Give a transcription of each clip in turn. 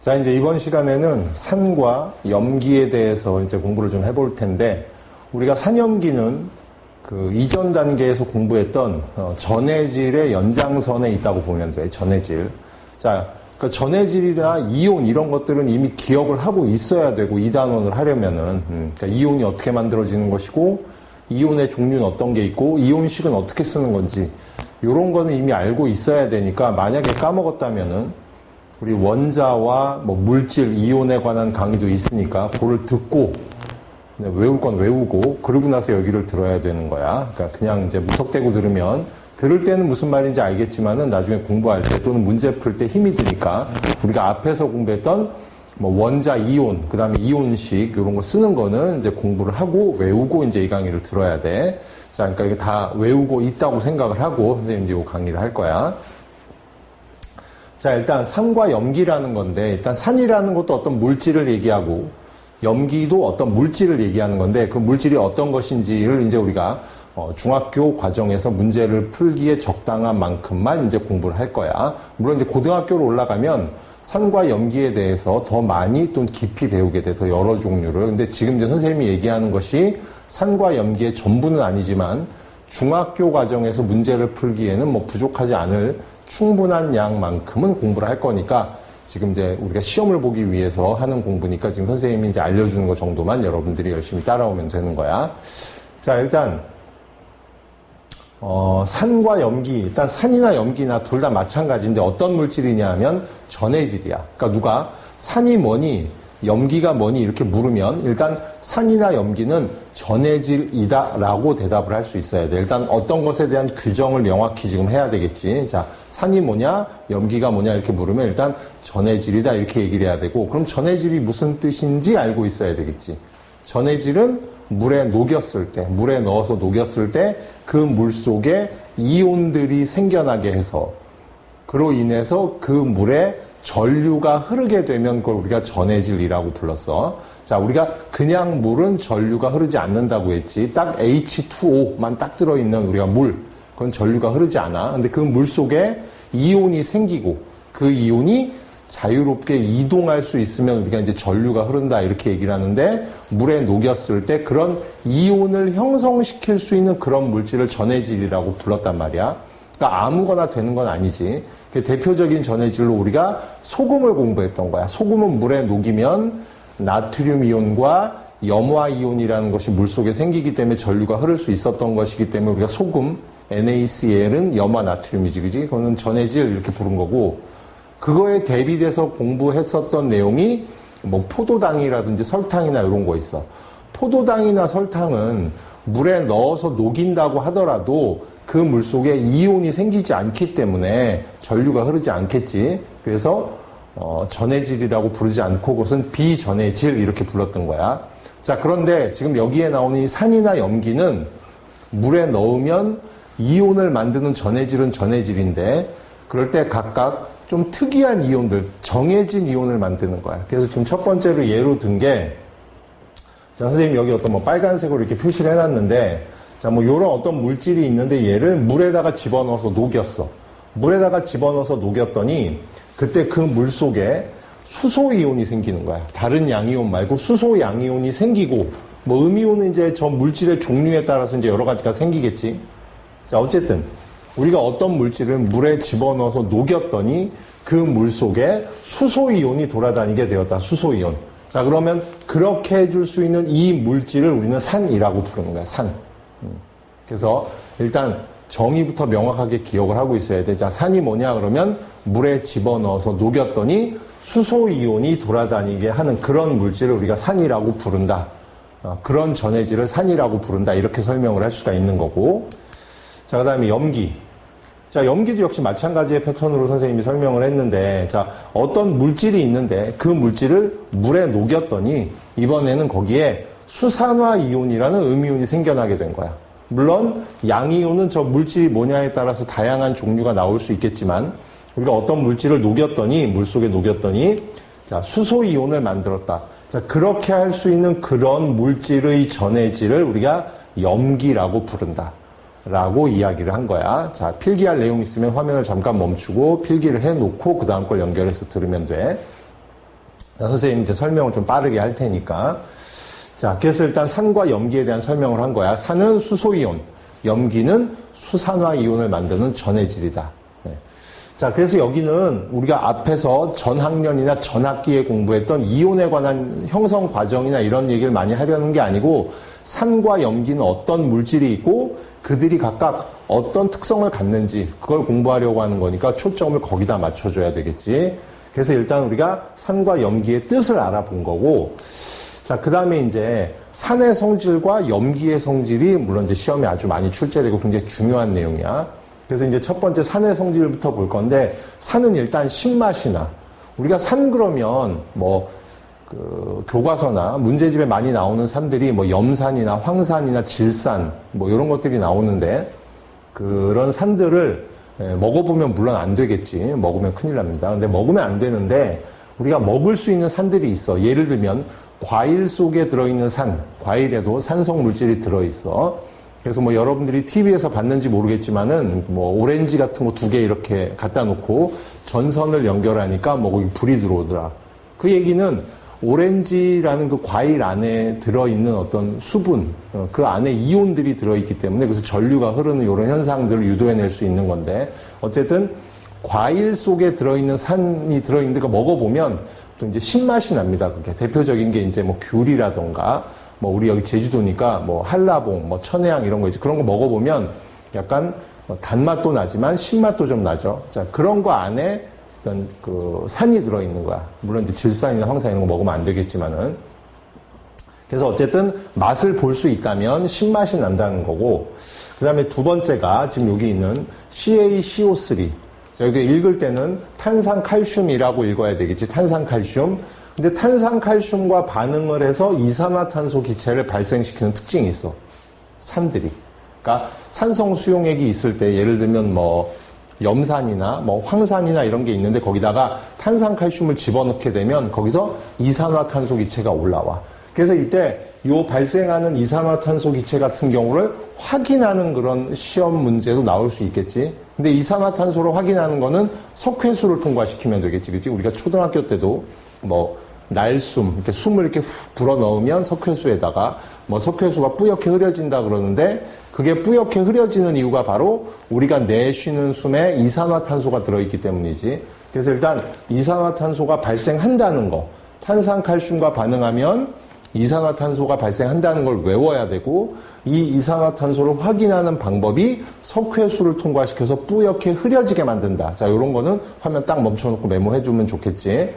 자, 이제 이번 시간에는 산과 염기에 대해서 이제 공부를 좀 해볼 텐데, 우리가 산염기는 그 이전 단계에서 공부했던 전해질의 연장선에 있다고 보면 돼. 전해질. 자, 그 전해질이나 이온 이런 것들은 이미 기억을 하고 있어야 되고, 이 단원을 하려면은 그러니까 이온이 어떻게 만들어지는 것이고, 이온의 종류는 어떤 게 있고, 이온식은 어떻게 쓰는 건지 이런 거는 이미 알고 있어야 되니까, 만약에 까먹었다면은 우리 원자와 뭐 물질, 이온에 관한 강의도 있으니까 그걸 듣고 외울 건 외우고 그러고 나서 여기를 들어야 되는 거야. 그러니까 그냥 이제 무턱대고 들으면 들을 때는 무슨 말인지 알겠지만은 나중에 공부할 때 또는 문제 풀 때 힘이 드니까 우리가 앞에서 공부했던 뭐 원자, 이온, 그 다음에 이온식 이런 거 쓰는 거는 이제 공부를 하고 외우고 이제 이 강의를 들어야 돼. 자, 그러니까 이게 다 외우고 있다고 생각을 하고 선생님들이 이 강의를 할 거야. 자, 일단 산과 염기라는 건데, 일단 산이라는 것도 어떤 물질을 얘기하고 염기도 어떤 물질을 얘기하는 건데, 그 물질이 어떤 것인지를 이제 우리가 중학교 과정에서 문제를 풀기에 적당한 만큼만 이제 공부를 할 거야. 물론 이제 고등학교로 올라가면 산과 염기에 대해서 더 많이 또 깊이 배우게 돼, 더 여러 종류를. 근데 지금 이제 선생님이 얘기하는 것이 산과 염기의 전부는 아니지만 중학교 과정에서 문제를 풀기에는 뭐 부족하지 않을 충분한 양만큼은 공부를 할 거니까, 지금 이제 우리가 시험을 보기 위해서 하는 공부니까 지금 선생님이 이제 알려주는 것 정도만 여러분들이 열심히 따라오면 되는 거야. 자, 일단 산과 염기, 일단 산이나 염기나 둘 다 마찬가지인데 어떤 물질이냐 하면 전해질이야. 그러니까 누가 산이 뭐니 염기가 뭐니 이렇게 물으면 일단 산이나 염기는 전해질이다 라고 대답을 할 수 있어야 돼. 일단 어떤 것에 대한 규정을 명확히 지금 해야 되겠지. 자, 산이 뭐냐 염기가 뭐냐 이렇게 물으면 일단 전해질이다 이렇게 얘기를 해야 되고, 그럼 전해질이 무슨 뜻인지 알고 있어야 되겠지. 전해질은 물에 녹였을 때, 물에 넣어서 녹였을 때 그 물 속에 이온들이 생겨나게 해서 그로 인해서 그 물에 전류가 흐르게 되면 그걸 우리가 전해질이라고 불렀어. 자, 우리가 그냥 물은 전류가 흐르지 않는다고 했지. 딱 H2O만 딱 들어있는 우리가 물, 그건 전류가 흐르지 않아. 근데 그 물 속에 이온이 생기고 그 이온이 자유롭게 이동할 수 있으면 우리가 이제 전류가 흐른다 이렇게 얘기를 하는데, 물에 녹였을 때 그런 이온을 형성시킬 수 있는 그런 물질을 전해질이라고 불렀단 말이야. 그러니까 아무거나 되는 건 아니지. 대표적인 전해질로 우리가 소금을 공부했던 거야. 소금은 물에 녹이면 나트륨 이온과 염화 이온이라는 것이 물 속에 생기기 때문에 전류가 흐를 수 있었던 것이기 때문에 우리가 소금, NaCl은 염화 나트륨이지, 그지? 그거는 전해질 이렇게 부른 거고, 그거에 대비돼서 공부했었던 내용이 뭐 포도당이라든지 설탕이나 이런 거 있어. 포도당이나 설탕은 물에 넣어서 녹인다고 하더라도 그 물 속에 이온이 생기지 않기 때문에 전류가 흐르지 않겠지. 그래서 전해질이라고 부르지 않고 그것은 비전해질 이렇게 불렀던 거야. 자, 그런데 지금 여기에 나오는 이 산이나 염기는 물에 넣으면 이온을 만드는 전해질은 전해질인데, 그럴 때 각각 좀 특이한 이온들, 정해진 이온을 만드는 거야. 그래서 지금 첫 번째로 예로 든 게, 자, 선생님 여기 어떤 뭐 빨간색으로 이렇게 표시를 해놨는데, 자, 뭐 요런 어떤 물질이 있는데 얘를 물에다가 집어넣어서 녹였어. 물에다가 집어넣어서 녹였더니 그때 그 물 속에 수소 이온이 생기는 거야. 다른 양이온 말고 수소 양이온이 생기고, 뭐 음이온은 이제 저 물질의 종류에 따라서 이제 여러 가지가 생기겠지. 자, 어쨌든 우리가 어떤 물질을 물에 집어넣어서 녹였더니 그 물 속에 수소 이온이 돌아다니게 되었다. 수소 이온. 자, 그러면 그렇게 해줄 수 있는 이 물질을 우리는 산이라고 부르는 거야. 산. 그래서 일단 정의부터 명확하게 기억을 하고 있어야 돼. 자, 산이 뭐냐 그러면 물에 집어넣어서 녹였더니 수소 이온이 돌아다니게 하는 그런 물질을 우리가 산이라고 부른다. 그런 전해질을 산이라고 부른다. 이렇게 설명을 할 수가 있는 거고. 자, 그 다음에 염기. 자, 염기도 역시 마찬가지의 패턴으로 선생님이 설명을 했는데, 자, 어떤 물질이 있는데 그 물질을 물에 녹였더니 이번에는 거기에 수산화 이온이라는 음이온이 생겨나게 된 거야. 물론 양이온은 저 물질이 뭐냐에 따라서 다양한 종류가 나올 수 있겠지만, 우리가 어떤 물질을 녹였더니, 물속에 녹였더니 자, 수소 이온을 만들었다. 자, 그렇게 할 수 있는 그런 물질의 전해질을 우리가 염기라고 부른다. 라고 이야기를 한 거야. 자, 필기할 내용 있으면 화면을 잠깐 멈추고 필기를 해놓고 그 다음 걸 연결해서 들으면 돼. 선생님 이제 설명을 좀 빠르게 할 테니까. 자, 그래서 일단 산과 염기에 대한 설명을 한 거야. 산은 수소이온, 염기는 수산화이온을 만드는 전해질이다. 네. 자, 그래서 여기는 우리가 앞에서 전학년이나 전학기에 공부했던 이온에 관한 형성 과정이나 이런 얘기를 많이 하려는 게 아니고 산과 염기는 어떤 물질이 있고 그들이 각각 어떤 특성을 갖는지 그걸 공부하려고 하는 거니까 초점을 거기다 맞춰줘야 되겠지. 그래서 일단 우리가 산과 염기의 뜻을 알아본 거고, 자, 그 다음에 이제 산의 성질과 염기의 성질이 물론 이제 시험에 아주 많이 출제되고 굉장히 중요한 내용이야. 그래서 이제 첫 번째 산의 성질부터 볼 건데, 산은 일단 신맛이 나. 우리가 산 그러면 교과서나 문제집에 많이 나오는 산들이 염산이나 황산이나 질산 이런 것들이 나오는데, 그런 산들을 먹어보면 물론 안 되겠지. 먹으면 큰일 납니다. 근데 먹으면 안 되는데 우리가 먹을 수 있는 산들이 있어. 예를 들면 과일 속에 들어있는 산, 과일에도 산성 물질이 들어있어. 그래서 여러분들이 TV에서 봤는지 모르겠지만은 오렌지 같은 거 2개 이렇게 갖다 놓고 전선을 연결하니까 거기 불이 들어오더라. 그 얘기는 오렌지라는 그 과일 안에 들어있는 어떤 수분, 그 안에 이온들이 들어있기 때문에 그래서 전류가 흐르는 이런 현상들을 유도해낼 수 있는 건데, 어쨌든 과일 속에 들어있는 산이 들어있는데 먹어보면 또 이제 신맛이 납니다. 그게 대표적인 게 이제 귤이라던가 우리 여기 제주도니까 한라봉, 천혜향 이런 거 있지. 그런 거 먹어보면 약간 단맛도 나지만 신맛도 좀 나죠. 자, 그런 거 안에 어떤 산이 들어있는 거야. 물론 이제 질산이나 황산 이런 거 먹으면 안 되겠지만은. 그래서 어쨌든 맛을 볼 수 있다면 신맛이 난다는 거고, 그 다음에 두 번째가 지금 여기 있는 CaCO3. 자, 여기 읽을 때는 탄산칼슘이라고 읽어야 되겠지. 탄산칼슘. 근데 탄산칼슘과 반응을 해서 이산화탄소 기체를 발생시키는 특징이 있어. 산들이. 그러니까 산성 수용액이 있을 때 예를 들면 염산이나 황산이나 이런 게 있는데 거기다가 탄산칼슘을 집어넣게 되면 거기서 이산화탄소 기체가 올라와. 그래서 이때 요 발생하는 이산화탄소 기체 같은 경우를 확인하는 그런 시험 문제도 나올 수 있겠지. 근데 이산화탄소를 확인하는 거는 석회수를 통과시키면 되겠지. 그치? 우리가 초등학교 때도 날숨, 이렇게 숨을 이렇게 훅 불어 넣으면 석회수에다가 석회수가 뿌옇게 흐려진다 그러는데, 그게 뿌옇게 흐려지는 이유가 바로 우리가 내쉬는 숨에 이산화탄소가 들어있기 때문이지. 그래서 일단 이산화탄소가 발생한다는 거, 탄산칼슘과 반응하면 이산화탄소가 발생한다는 걸 외워야 되고, 이 이산화탄소를 확인하는 방법이 석회수를 통과시켜서 뿌옇게 흐려지게 만든다. 자, 이런 거는 화면 딱 멈춰놓고 메모해주면 좋겠지.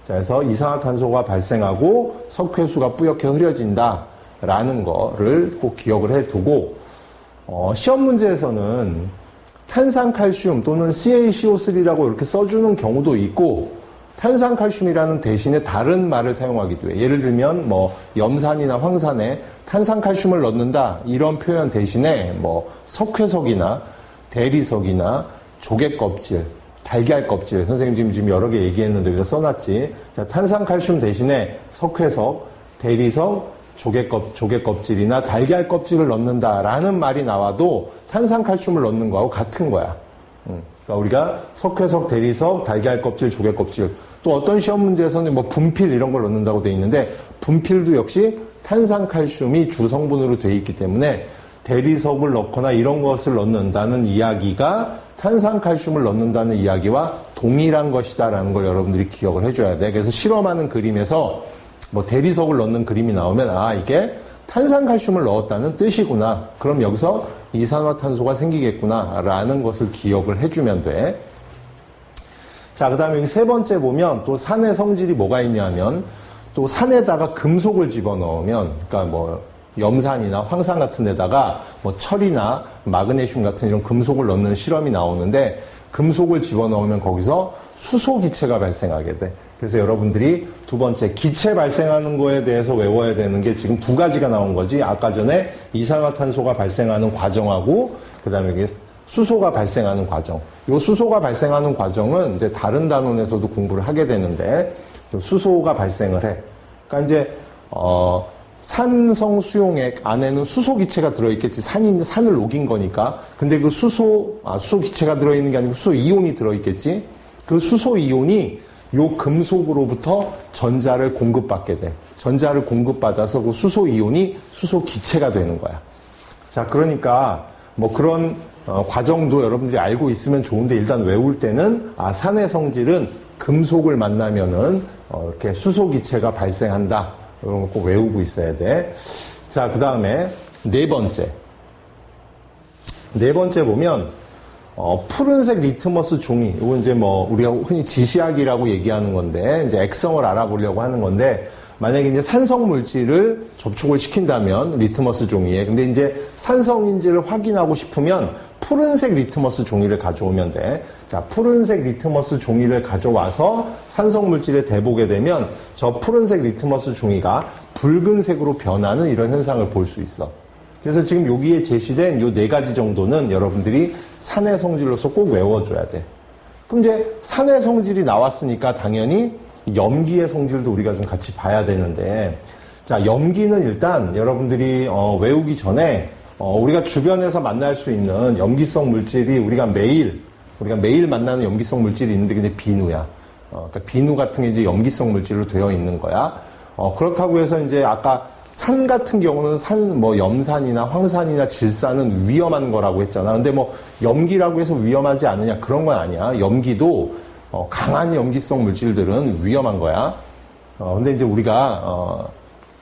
자, 그래서 이산화탄소가 발생하고 석회수가 뿌옇게 흐려진다라는 거를 꼭 기억을 해두고, 시험 문제에서는 탄산칼슘 또는 CaCO3라고 이렇게 써주는 경우도 있고, 탄산칼슘이라는 대신에 다른 말을 사용하기도 해. 예를 들면 염산이나 황산에 탄산칼슘을 넣는다 이런 표현 대신에 석회석이나 대리석이나 조개껍질, 달걀 껍질, 선생님 지금 여러 개 얘기했는데 여기다 써놨지. 자, 탄산칼슘 대신에 석회석, 대리석, 조개껍질이나 달걀 껍질을 넣는다라는 말이 나와도 탄산칼슘을 넣는 거하고 같은 거야. 그러니까 우리가 석회석, 대리석, 달걀 껍질, 조개 껍질, 또 어떤 시험 문제에서는 분필 이런 걸 넣는다고 돼 있는데, 분필도 역시 탄산칼슘이 주성분으로 돼 있기 때문에 대리석을 넣거나 이런 것을 넣는다는 이야기가 탄산칼슘을 넣는다는 이야기와 동일한 것이다라는 걸 여러분들이 기억을 해줘야 돼. 그래서 실험하는 그림에서 대리석을 넣는 그림이 나오면 이게 탄산칼슘을 넣었다는 뜻이구나. 그럼 여기서 이산화탄소가 생기겠구나 라는 것을 기억을 해주면 돼. 자, 그 다음에 여기 세 번째 보면 또 산의 성질이 뭐가 있냐면, 또 산에다가 금속을 집어넣으면, 그러니까 염산이나 황산 같은 데다가 철이나 마그네슘 같은 이런 금속을 넣는 실험이 나오는데, 금속을 집어넣으면 거기서 수소 기체가 발생하게 돼. 그래서 여러분들이 두 번째 기체 발생하는 거에 대해서 외워야 되는 게 지금 두 가지가 나온 거지. 아까 전에 이산화탄소가 발생하는 과정하고 그다음에 여기 수소가 발생하는 과정. 이 수소가 발생하는 과정은 이제 다른 단원에서도 공부를 하게 되는데, 수소가 발생을 해. 그러니까 이제 산성 수용액 안에는 수소 기체가 들어있겠지. 산을 녹인 거니까. 근데 그 수소 기체가 들어있는 게 아니고 수소 이온이 들어있겠지. 그 수소 이온이 요 금속으로부터 전자를 공급받게 돼. 전자를 공급받아서 그 수소 이온이 수소 기체가 되는 거야. 자, 그러니까 뭐 그런 과정도 여러분들이 알고 있으면 좋은데 일단 외울 때는 산의 성질은 금속을 만나면은 이렇게 수소 기체가 발생한다. 이런 거 꼭 외우고 있어야 돼. 자, 그다음에 네 번째 보면 푸른색 리트머스 종이, 이거 이제 뭐 우리가 흔히 지시학이라고 얘기하는 건데 이제 액성을 알아보려고 하는 건데, 만약에 이제 산성 물질을 접촉을 시킨다면 리트머스 종이에, 근데 이제 산성인지를 확인하고 싶으면 푸른색 리트머스 종이를 가져오면 돼. 자, 푸른색 리트머스 종이를 가져와서 산성 물질에 대보게 되면 저 푸른색 리트머스 종이가 붉은색으로 변하는 이런 현상을 볼 수 있어. 그래서 지금 여기에 제시된 요 네 가지 정도는 여러분들이 산의 성질로서 꼭 외워줘야 돼. 그럼 이제 산의 성질이 나왔으니까 당연히 염기의 성질도 우리가 좀 같이 봐야 되는데, 자, 염기는 일단 여러분들이 외우기 전에 우리가 주변에서 만날 수 있는 염기성 물질이 우리가 매일 만나는 염기성 물질이 있는데 그게 비누야. 그러니까 비누 같은 게 이제 염기성 물질로 되어 있는 거야. 그렇다고 해서 이제 아까 산 같은 경우는 뭐 염산이나 황산이나 질산은 위험한 거라고 했잖아. 근데 뭐 염기라고 해서 위험하지 않느냐, 그런 건 아니야. 염기도 강한 염기성 물질들은 위험한 거야. 근데 이제 우리가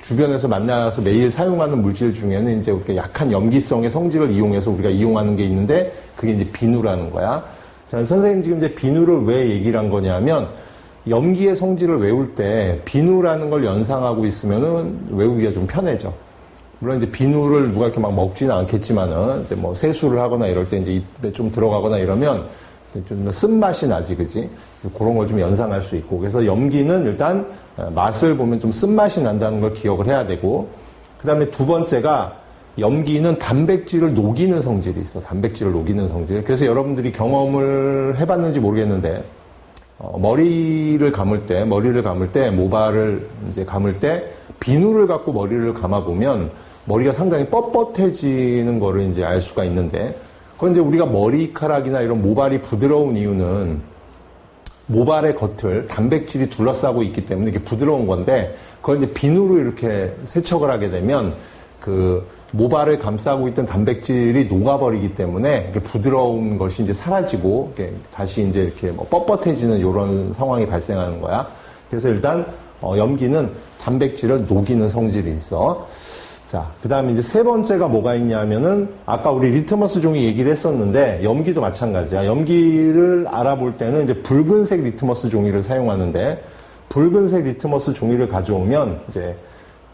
주변에서 만나서 매일 사용하는 물질 중에는 이제 이렇게 약한 염기성의 성질을 이용해서 우리가 이용하는 게 있는데 그게 이제 비누라는 거야. 자, 선생님 지금 이제 비누를 왜 얘기를 한 거냐면, 염기의 성질을 외울 때 비누라는 걸 연상하고 있으면은 외우기가 좀 편해져. 물론 이제 비누를 누가 이렇게 막 먹지는 않겠지만은 이제 뭐 세수를 하거나 이럴 때 이제 입에 좀 들어가거나 이러면 좀 쓴맛이 나지, 그지? 그런 걸 좀 연상할 수 있고. 그래서 염기는 일단 맛을 보면 좀 쓴맛이 난다는 걸 기억을 해야 되고, 그 다음에 두 번째가 염기는 단백질을 녹이는 성질이 있어. 단백질을 녹이는 성질. 그래서 여러분들이 경험을 해봤는지 모르겠는데, 머리를 감을 때, 모발을 이제 감을 때, 비누를 갖고 머리를 감아보면 머리가 상당히 뻣뻣해지는 거를 이제 알 수가 있는데, 그건 이제 우리가 머리카락이나 이런 모발이 부드러운 이유는 모발의 겉을 단백질이 둘러싸고 있기 때문에 이게 부드러운 건데, 그걸 이제 비누로 이렇게 세척을 하게 되면 그 모발을 감싸고 있던 단백질이 녹아버리기 때문에 이렇게 부드러운 것이 이제 사라지고 이렇게 다시 이제 이렇게 뭐 뻣뻣해지는 이런 상황이 발생하는 거야. 그래서 일단 염기는 단백질을 녹이는 성질이 있어. 자, 그 다음에 이제 세 번째가 뭐가 있냐면은 아까 우리 리트머스 종이 얘기를 했었는데 염기도 마찬가지야. 염기를 알아볼 때는 이제 붉은색 리트머스 종이를 사용하는데, 붉은색 리트머스 종이를 가져오면 이제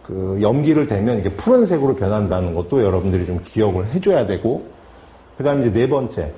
그 염기를 대면 이게 푸른색으로 변한다는 것도 여러분들이 좀 기억을 해줘야 되고, 그 다음에 이제 네 번째,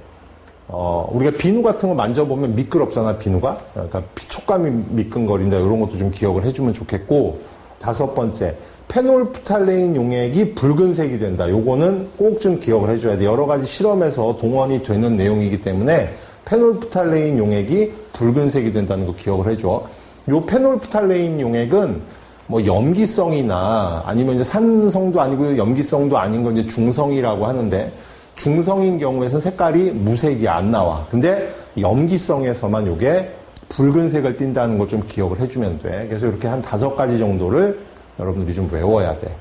우리가 비누 같은 거 만져보면 미끄럽잖아, 비누가. 그러니까 촉감이 미끈거린다, 이런 것도 좀 기억을 해주면 좋겠고, 다섯 번째, 페놀프탈레인 용액이 붉은색이 된다. 요거는 꼭 좀 기억을 해줘야 돼. 여러 가지 실험에서 동원이 되는 내용이기 때문에 페놀프탈레인 용액이 붉은색이 된다는 거 기억을 해줘. 요 페놀프탈레인 용액은 뭐 염기성이나 아니면 이제 산성도 아니고 염기성도 아닌 건 이제 중성이라고 하는데, 중성인 경우에는 색깔이 무색이 안 나와. 근데 염기성에서만 요게 붉은색을 띈다는 걸 좀 기억을 해주면 돼. 그래서 이렇게 한 5가지 정도를 여러분들이 좀 외워야 돼.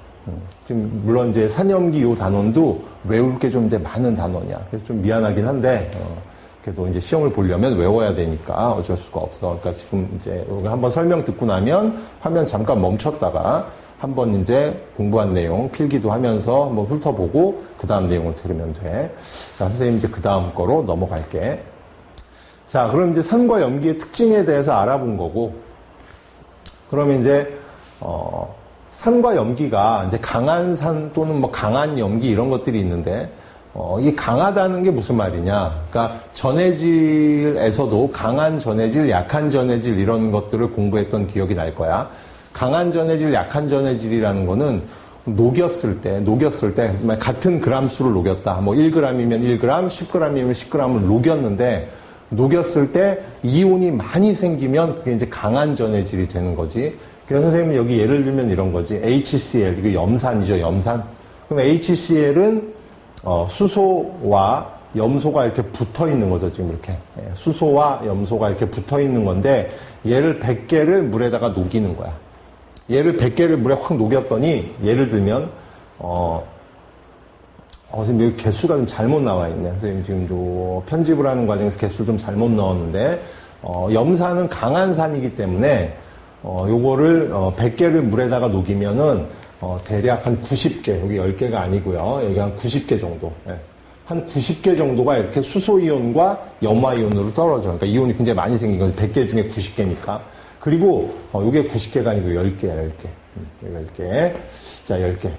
지금 물론 이제 산염기 요 단원도 외울 게 좀 이제 많은 단원이야. 그래서 좀 미안하긴 한데 그래도 이제 시험을 보려면 외워야 되니까 어쩔 수가 없어. 그러니까 지금 이제 한번 설명 듣고 나면 화면 잠깐 멈췄다가 한번 이제 공부한 내용 필기도 하면서 한번 훑어보고 그 다음 내용을 들으면 돼. 자, 선생님 이제 그 다음 거로 넘어갈게. 자, 그럼 이제 산과 염기의 특징에 대해서 알아본 거고, 그러면 이제 산과 염기가 이제 강한 산 또는 뭐 강한 염기 이런 것들이 있는데, 이 강하다는 게 무슨 말이냐? 그러니까 전해질에서도 강한 전해질, 약한 전해질 이런 것들을 공부했던 기억이 날 거야. 강한 전해질, 약한 전해질이라는 거는 녹였을 때 같은 그람 수를 녹였다. 뭐 1g이면 1g, 10g이면 10g을 녹였는데, 녹였을 때 이온이 많이 생기면 그게 이제 강한 전해질이 되는 거지. 그래서 선생님은 여기 예를 들면 이런 거지. HCl, 이거 염산이죠, 염산. 그럼 HCl은 수소와 염소가 이렇게 붙어 있는 거죠, 지금 이렇게. 수소와 염소가 이렇게 붙어 있는 건데, 얘를 100개를 물에다가 녹이는 거야. 얘를 100개를 물에 확 녹였더니, 예를 들면, 선생님, 여기 개수가 좀 잘못 나와 있네. 선생님, 지금 편집을 하는 과정에서 개수를 좀 잘못 넣었는데, 염산은 강한 산이기 때문에, 요거를, 100개를 물에다가 녹이면은, 대략 한 90개, 여기 10개가 아니고요. 여기 한 90개 정도. 예. 한 90개 정도가 이렇게 수소이온과 염화이온으로 떨어져. 그러니까 이온이 굉장히 많이 생긴 거죠. 100개 중에 90개니까. 그리고, 요게 90개가 아니고 10개야, 10개. 10개. 자, 10개.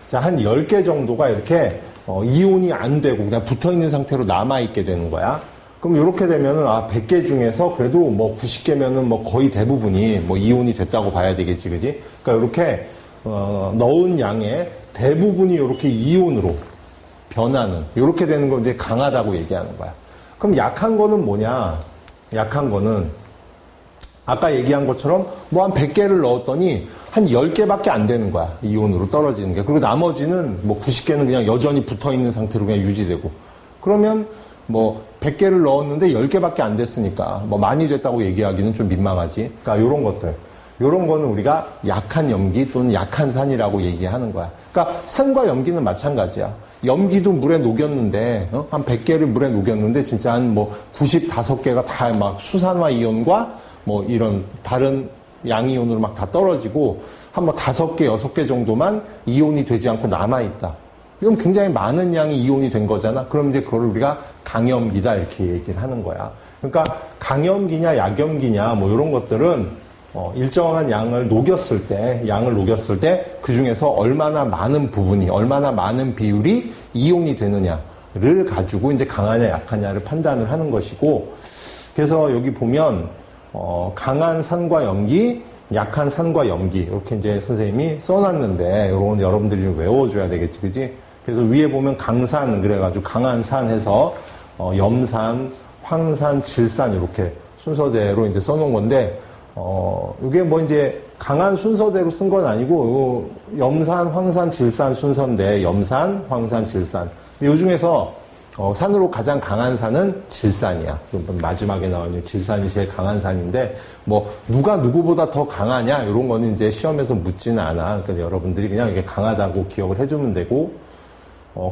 자, 한 10개 정도가 이렇게, 이온이 안 되고 그냥 붙어 있는 상태로 남아있게 되는 거야. 그럼 이렇게 되면은, 100개 중에서 그래도 뭐 90개면은 뭐 거의 대부분이 뭐 이온이 됐다고 봐야 되겠지, 그지? 그러니까 이렇게, 넣은 양의 대부분이 이렇게 이온으로 변하는, 이렇게 되는 걸 이제 강하다고 얘기하는 거야. 그럼 약한 거는 뭐냐? 약한 거는, 아까 얘기한 것처럼 뭐 한 100개를 넣었더니 한 10개밖에 안 되는 거야. 이온으로 떨어지는 게. 그리고 나머지는 뭐 90개는 그냥 여전히 붙어 있는 상태로 그냥 유지되고. 그러면 뭐 100개를 넣었는데 10개밖에 안 됐으니까 뭐 많이 됐다고 얘기하기는 좀 민망하지. 그러니까 요런 것들. 요런 거는 우리가 약한 염기 또는 약한 산이라고 얘기하는 거야. 그러니까 산과 염기는 마찬가지야. 염기도 물에 녹였는데, 한 100개를 물에 녹였는데, 진짜 한 뭐 95개가 다 막 수산화 이온과 뭐 이런 다른 양이온으로 막 다 떨어지고, 한 뭐 5개, 6개 정도만 이온이 되지 않고 남아있다. 이건 굉장히 많은 양이 이온이 된 거잖아. 그럼 이제 그걸 우리가 강염기다 이렇게 얘기를 하는 거야. 그러니까 강염기냐 약염기냐 뭐 이런 것들은 일정한 양을 녹였을 때 그 중에서 얼마나 많은 부분이, 얼마나 많은 비율이 이온이 되느냐를 가지고 이제 강하냐 약하냐를 판단을 하는 것이고, 그래서 여기 보면 강한 산과 염기, 약한 산과 염기 이렇게 이제 선생님이 써놨는데 이런 여러분들이 좀 외워줘야 되겠지, 그지? 그래서 위에 보면 강산 그래가지고 강한 산 해서 염산, 황산, 질산 이렇게 순서대로 이제 써놓은 건데. 이게 뭐 이제 강한 순서대로 쓴 건 아니고, 염산, 황산, 질산 순서인데, 염산, 황산, 질산. 근데 요 중에서, 산으로 가장 강한 산은 질산이야. 마지막에 나오는 질산이 제일 강한 산인데, 뭐, 누가 누구보다 더 강하냐? 이런 거는 이제 시험에서 묻지는 않아. 그러니까 여러분들이 그냥 이게 강하다고 기억을 해주면 되고,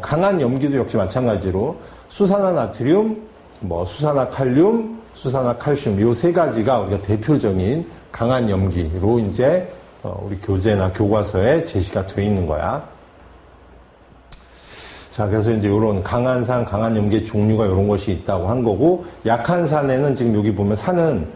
강한 염기도 역시 마찬가지로, 수산화나트륨, 뭐, 수산화칼륨, 수산화칼슘 요 세 가지가 우리가 대표적인 강한 염기로 이제 우리 교재나 교과서에 제시가 되어 있는 거야. 자, 그래서 이제 이런 강한 산, 강한 염기의 종류가 이런 것이 있다고 한 거고, 약한 산에는 지금 여기 보면 산은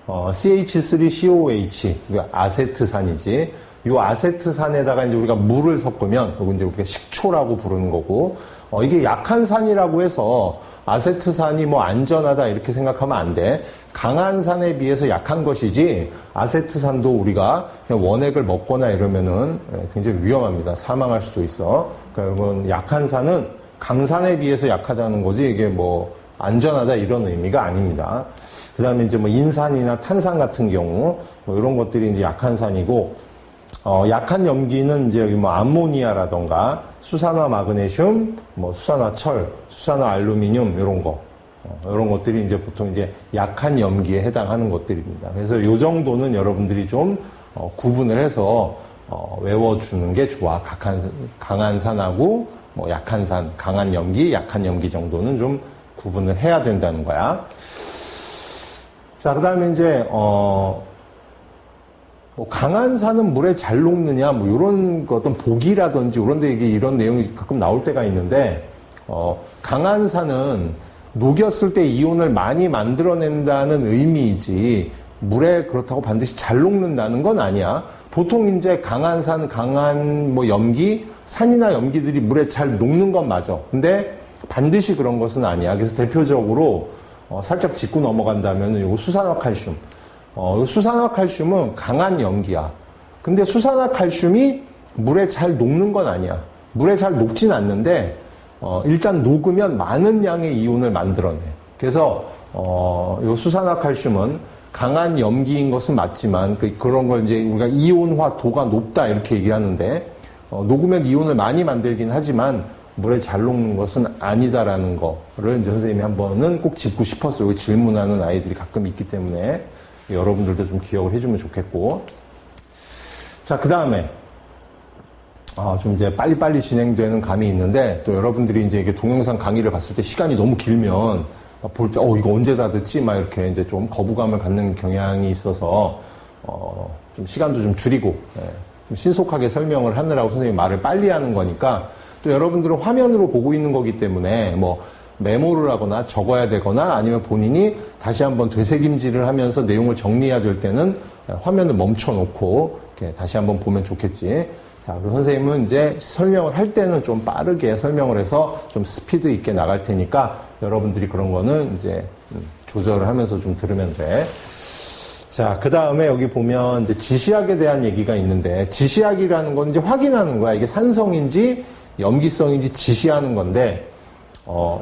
CH3COH, 아세트산이지. 이 아세트산에다가 이제 우리가 물을 섞으면, 이거 이제 우리가 식초라고 부르는 거고, 이게 약한 산이라고 해서 아세트산이 뭐 안전하다 이렇게 생각하면 안 돼. 강한 산에 비해서 약한 것이지, 아세트산도 우리가 그냥 원액을 먹거나 이러면은 굉장히 위험합니다. 사망할 수도 있어. 그러니까 여러분, 약한 산은 강산에 비해서 약하다는 거지, 이게 뭐 안전하다 이런 의미가 아닙니다. 그 다음에 이제 뭐 인산이나 탄산 같은 경우, 뭐 이런 것들이 이제 약한 산이고, 약한 염기는 이제 여기 뭐 암모니아라던가 수산화 마그네슘, 뭐 수산화 철, 수산화 알루미늄 이런 거, 이런 것들이 이제 보통 이제 약한 염기에 해당하는 것들입니다. 그래서 요 정도는 여러분들이 좀 구분을 해서 외워주는 게 좋아. 강한 산하고 뭐 약한 산, 강한 염기, 약한 염기 정도는 좀 구분을 해야 된다는 거야. 자, 그 다음에 이제 뭐 강한 산은 물에 잘 녹느냐, 뭐 이런 어떤 보기라든지 이런데 이게 이런 내용이 가끔 나올 때가 있는데, 강한 산은 녹였을 때 이온을 많이 만들어낸다는 의미이지 물에 그렇다고 반드시 잘 녹는다는 건 아니야. 보통 이제 강한 산, 강한 뭐 염기, 산이나 염기들이 물에 잘 녹는 건 맞아. 근데 반드시 그런 것은 아니야. 그래서 대표적으로 살짝 짚고 넘어간다면 요거 수산화칼슘. 수산화칼슘은 강한 염기야. 근데 수산화칼슘이 물에 잘 녹는 건 아니야. 물에 잘 녹진 않는데, 일단 녹으면 많은 양의 이온을 만들어내. 그래서, 요 수산화칼슘은 강한 염기인 것은 맞지만, 그런 걸 이제 우리가 이온화 도가 높다 이렇게 얘기하는데, 녹으면 이온을 많이 만들긴 하지만, 물에 잘 녹는 것은 아니다라는 거를 이제 선생님이 한 번은 꼭 짚고 싶었어요. 질문하는 아이들이 가끔 있기 때문에. 여러분들도 좀 기억을 해주면 좋겠고. 자, 그 다음에, 좀 이제 빨리빨리 진행되는 감이 있는데, 또 여러분들이 이제 이게 동영상 강의를 봤을 때 시간이 너무 길면, 볼 때, 이거 언제 다 듣지? 막 이렇게 이제 좀 거부감을 갖는 경향이 있어서, 좀 시간도 좀 줄이고, 좀 신속하게 설명을 하느라고 선생님이 말을 빨리 하는 거니까, 또 여러분들은 화면으로 보고 있는 거기 때문에, 뭐, 메모를 하거나 적어야 되거나 아니면 본인이 다시 한번 되새김질을 하면서 내용을 정리해야 될 때는 화면을 멈춰놓고 이렇게 다시 한번 보면 좋겠지. 자, 그리고 선생님은 이제 설명을 할 때는 좀 빠르게 설명을 해서 좀 스피드 있게 나갈 테니까 여러분들이 그런 거는 이제 조절을 하면서 좀 들으면 돼. 자, 그 다음에 여기 보면 이제 지시학에 대한 얘기가 있는데 지시학이라는 건 이제 확인하는 거야. 이게 산성인지 염기성인지 지시하는 건데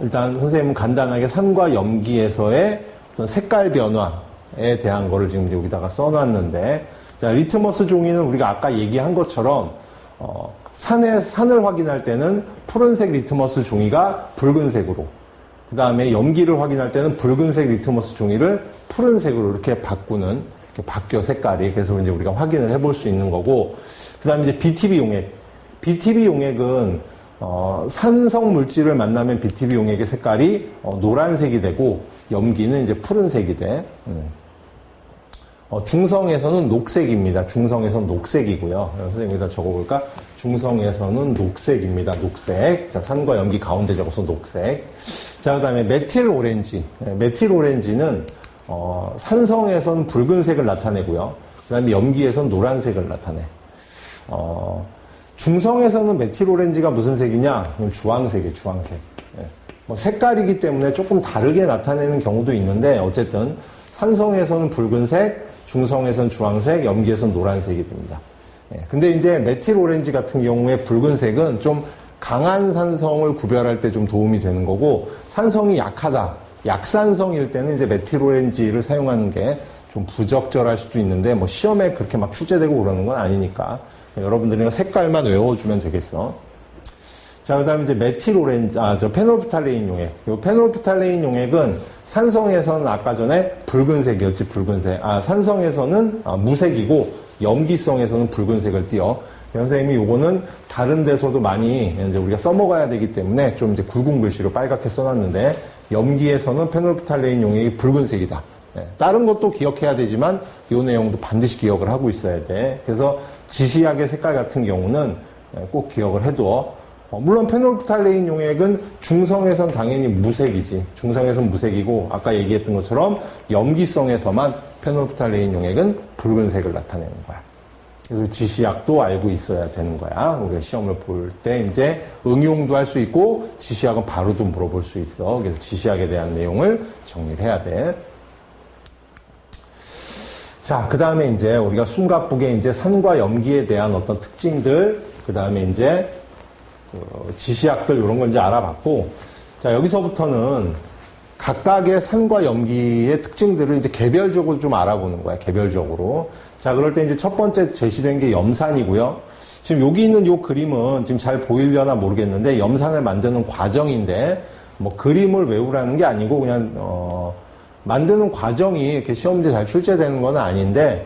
일단 선생님은 간단하게 산과 염기에서의 어떤 색깔 변화에 대한 거를 지금 여기다가 써놨는데, 자, 리트머스 종이는 우리가 아까 얘기한 것처럼, 산을 확인할 때는 푸른색 리트머스 종이가 붉은색으로, 그 다음에 염기를 확인할 때는 붉은색 리트머스 종이를 푸른색으로 이렇게 바꾸는, 이렇게 바뀌어 색깔이. 그래서 이제 우리가 확인을 해볼 수 있는 거고, 그 다음에 이제 BTB 용액. BTB 용액은 산성 물질을 만나면 BTB 용액의 색깔이 노란색이 되고 염기는 이제 푸른색이 돼. 중성에서는 녹색입니다. 중성에서는 녹색이고요. 선생님 여기다 적어볼까? 중성에서는 녹색입니다. 녹색. 자, 산과 염기 가운데 적어서 녹색. 자, 그 다음에 메틸 오렌지. 메틸 오렌지는 산성에서는 붉은색을 나타내고요. 그 다음에 염기에서는 노란색을 나타내. 중성에서는 메틸 오렌지가 무슨 색이냐? 주황색이에요, 주황색. 뭐 색깔이기 때문에 조금 다르게 나타내는 경우도 있는데, 어쨌든, 산성에서는 붉은색, 중성에서는 주황색, 염기에서는 노란색이 됩니다. 근데 이제 메틸 오렌지 같은 경우에 붉은색은 좀 강한 산성을 구별할 때 좀 도움이 되는 거고, 산성이 약하다, 약산성일 때는 이제 메틸 오렌지를 사용하는 게 좀 부적절할 수도 있는데, 뭐 시험에 그렇게 막 출제되고 그러는 건 아니니까, 여러분들이 색깔만 외워주면 되겠어. 자, 그 다음에 이제 메틸 오렌지, 페놀프탈레인 용액. 이 페놀프탈레인 용액은 산성에서는 아까 전에 붉은색이었지, 붉은색. 산성에서는 무색이고, 염기성에서는 붉은색을 띄어. 선생님이 요거는 다른 데서도 많이 이제 우리가 써먹어야 되기 때문에 좀 이제 굵은 글씨로 빨갛게 써놨는데, 염기에서는 페놀프탈레인 용액이 붉은색이다. 다른 것도 기억해야 되지만 이 내용도 반드시 기억을 하고 있어야 돼. 그래서 지시약의 색깔 같은 경우는 꼭 기억을 해둬. 물론 페놀프탈레인 용액은 중성에선 당연히 무색이지. 중성에선 무색이고 아까 얘기했던 것처럼 염기성에서만 페놀프탈레인 용액은 붉은색을 나타내는 거야. 그래서 지시약도 알고 있어야 되는 거야. 우리가 시험을 볼 때 이제 응용도 할 수 있고 지시약은 바로도 물어볼 수 있어. 그래서 지시약에 대한 내용을 정리를 해야 돼. 자, 그 다음에 이제 우리가 숨가쁘게 이제 산과 염기에 대한 어떤 특징들, 그 다음에 이제 지시약들 이런 걸 이제 알아봤고, 자, 여기서부터는 각각의 산과 염기의 특징들을 이제 개별적으로 좀 알아보는 거야, 개별적으로. 자, 그럴 때 이제 첫 번째 제시된 게 염산이고요. 지금 여기 있는 요 그림은 지금 잘 보이려나 모르겠는데, 염산을 만드는 과정인데, 뭐 그림을 외우라는 게 아니고 그냥, 만드는 과정이 이렇게 시험 문제 잘 출제되는 건 아닌데,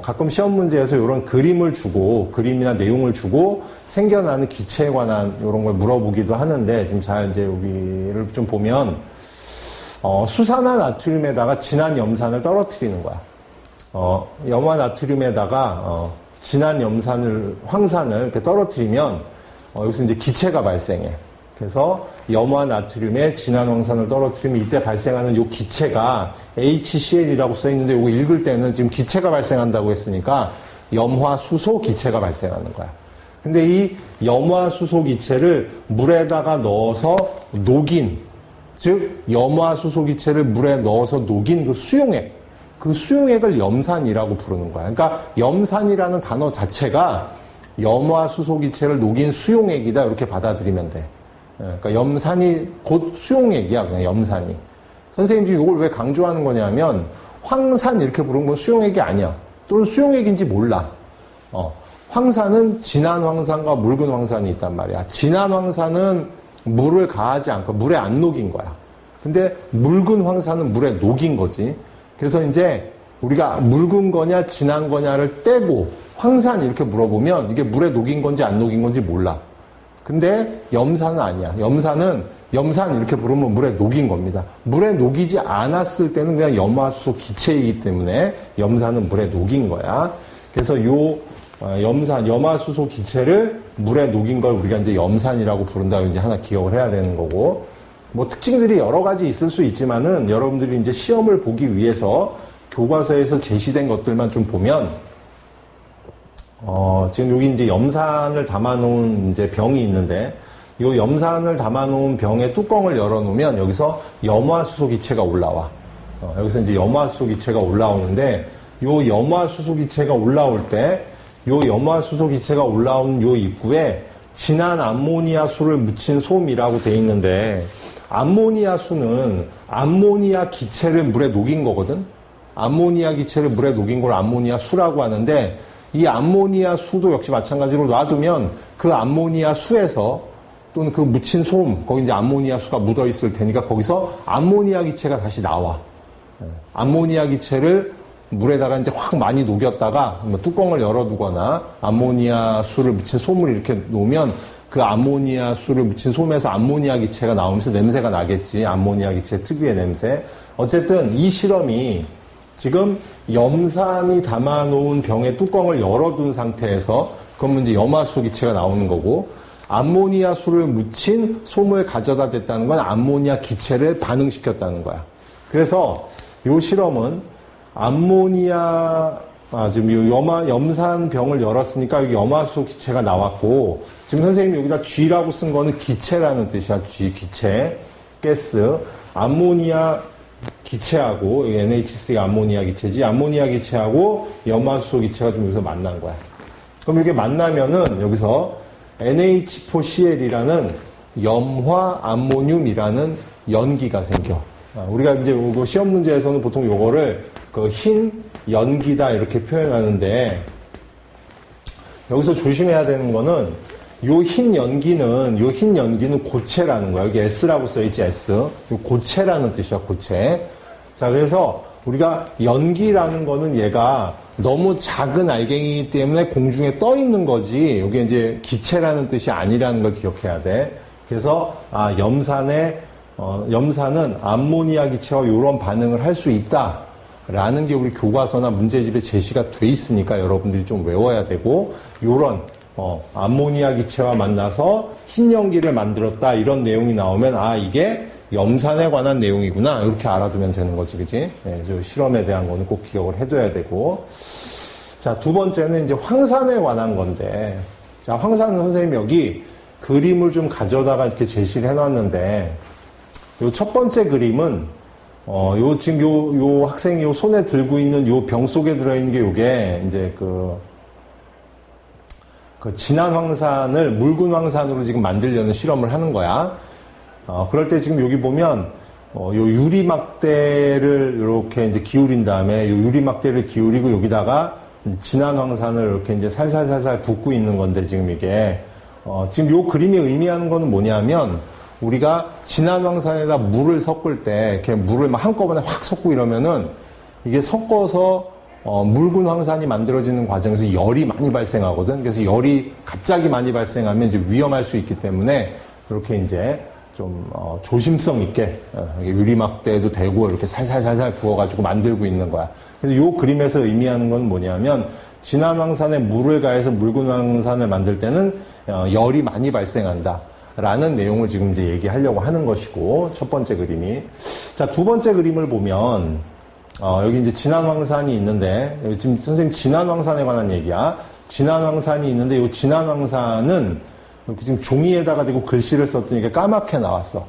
가끔 시험 문제에서 이런 그림을 주고, 그림이나 내용을 주고, 생겨나는 기체에 관한 이런 걸 물어보기도 하는데, 지금 잘 이제 여기를 좀 보면, 수산화 나트륨에다가 진한 염산을 떨어뜨리는 거야. 염화 나트륨에다가, 진한 황산을 이렇게 떨어뜨리면, 여기서 이제 기체가 발생해. 그래서 염화 나트륨에 진한 황산을 떨어뜨리면 이때 발생하는 이 기체가 HCl이라고 써 있는데 이거 읽을 때는 지금 기체가 발생한다고 했으니까 염화수소 기체가 발생하는 거야. 근데 이 염화수소 기체를 물에다가 넣어서 녹인, 즉 염화수소 기체를 물에 넣어서 녹인 그 수용액을 염산이라고 부르는 거야. 그러니까 염산이라는 단어 자체가 염화수소 기체를 녹인 수용액이다 이렇게 받아들이면 돼. 그러니까 염산이 곧 수용액이야, 그냥 염산이. 선생님 지금 이걸 왜 강조하는 거냐면, 황산 이렇게 부르는 건 수용액이 아니야. 또는 수용액인지 몰라. 황산은 진한 황산과 묽은 황산이 있단 말이야. 진한 황산은 물을 가하지 않고 물에 안 녹인 거야. 근데 묽은 황산은 물에 녹인 거지. 그래서 이제 우리가 묽은 거냐 진한 거냐를 떼고 황산 이렇게 물어보면 이게 물에 녹인 건지 안 녹인 건지 몰라. 근데 염산은 아니야. 염산 이렇게 부르면 물에 녹인 겁니다. 물에 녹이지 않았을 때는 그냥 염화수소 기체이기 때문에 염산은 물에 녹인 거야. 그래서 요 염화수소 기체를 물에 녹인 걸 우리가 이제 염산이라고 부른다고 이제 하나 기억을 해야 되는 거고, 뭐 특징들이 여러 가지 있을 수 있지만은 여러분들이 이제 시험을 보기 위해서 교과서에서 제시된 것들만 좀 보면, 지금 여기 이제 염산을 담아놓은 이제 병이 있는데, 이 염산을 담아놓은 병의 뚜껑을 열어놓으면 여기서 염화수소 기체가 올라와. 여기서 이제 염화수소 기체가 올라오는데, 요 염화수소 기체가 올라올 때, 요 염화수소 기체가 올라온 요 입구에 진한 암모니아 수를 묻힌 솜이라고 돼 있는데, 암모니아 수는 암모니아 기체를 물에 녹인 거거든? 암모니아 기체를 물에 녹인 걸 암모니아 수라고 하는데, 이 암모니아 수도 역시 마찬가지로 놔두면 그 암모니아 수에서 또는 그 묻힌 솜, 거기 이제 암모니아 수가 묻어 있을 테니까 거기서 암모니아 기체가 다시 나와. 암모니아 기체를 물에다가 이제 확 많이 녹였다가 뭐 뚜껑을 열어두거나 암모니아 수를 묻힌 솜을 이렇게 놓으면 그 암모니아 수를 묻힌 솜에서 암모니아 기체가 나오면서 냄새가 나겠지. 암모니아 기체 특유의 냄새. 어쨌든 이 실험이 지금 염산이 담아놓은 병의 뚜껑을 열어둔 상태에서 그러면 이제 염화수소 기체가 나오는 거고, 암모니아 수를 묻힌 솜을 가져다 댔다는 건 암모니아 기체를 반응시켰다는 거야. 그래서 이 실험은 지금 염산 병을 열었으니까 여기 염화수소 기체가 나왔고, 지금 선생님이 여기다 G라고 쓴 거는 기체라는 뜻이야. G, 기체, 가스, 암모니아 기체하고, NH3가 암모니아 기체지, 암모니아 기체하고 염화수소 기체가 좀 여기서 만난 거야. 그럼 이게 만나면은 여기서 NH4Cl이라는 염화 암모늄이라는 연기가 생겨. 우리가 이제 시험 문제에서는 보통 요거를 그 흰 연기다 이렇게 표현하는데, 여기서 조심해야 되는 거는 요 흰 연기는 고체라는 거야. 여기 S라고 써있지, S. 요 고체라는 뜻이야, 고체. 자, 그래서 우리가 연기라는 거는 얘가 너무 작은 알갱이이기 때문에 공중에 떠 있는 거지, 여기 이제 기체라는 뜻이 아니라는 걸 기억해야 돼. 그래서, 염산은 암모니아 기체와 이런 반응을 할 수 있다. 라는 게 우리 교과서나 문제집에 제시가 돼 있으니까 여러분들이 좀 외워야 되고, 요런, 암모니아 기체와 만나서 흰 연기를 만들었다. 이런 내용이 나오면, 이게 염산에 관한 내용이구나. 이렇게 알아두면 되는 거지, 그지? 네, 저 실험에 대한 거는 꼭 기억을 해둬야 되고. 자, 두 번째는 이제 황산에 관한 건데, 자, 황산은 선생님이 여기 그림을 좀 가져다가 이렇게 제시를 해놨는데, 요 첫 번째 그림은, 지금 요 학생이 요 손에 들고 있는 요 병 속에 들어있는 게 요게, 이제 그 진한 황산을 묽은 황산으로 지금 만들려는 실험을 하는 거야. 그럴 때 지금 여기 보면, 요 유리막대를 이렇게 이제 기울인 다음에 요 유리막대를 기울이고 여기다가 진한 황산을 이렇게 이제 살살살살 붓고 있는 건데, 지금 이게, 지금 요 그림이 의미하는 거는 뭐냐면, 우리가 진한 황산에다 물을 섞을 때, 이렇게 물을 막 한꺼번에 확 섞고 이러면은, 이게 섞어서, 묽은 황산이 만들어지는 과정에서 열이 많이 발생하거든. 그래서 열이 갑자기 많이 발생하면 이제 위험할 수 있기 때문에, 이렇게 이제 좀, 조심성 있게, 유리막대에도 대고 이렇게 살살살살 부어가지고 만들고 있는 거야. 그래서 요 그림에서 의미하는 건 뭐냐면, 진한 황산에 물을 가해서 묽은 황산을 만들 때는, 열이 많이 발생한다. 라는 내용을 지금 이제 얘기하려고 하는 것이고, 첫 번째 그림이. 자, 두 번째 그림을 보면, 여기 이제 진한 황산이 있는데, 여기 지금 선생님 진한 황산에 관한 얘기야. 진한 황산이 있는데, 이 진한 황산은 이렇게 지금 종이에다가 대고 글씨를 썼더니 이게 까맣게 나왔어.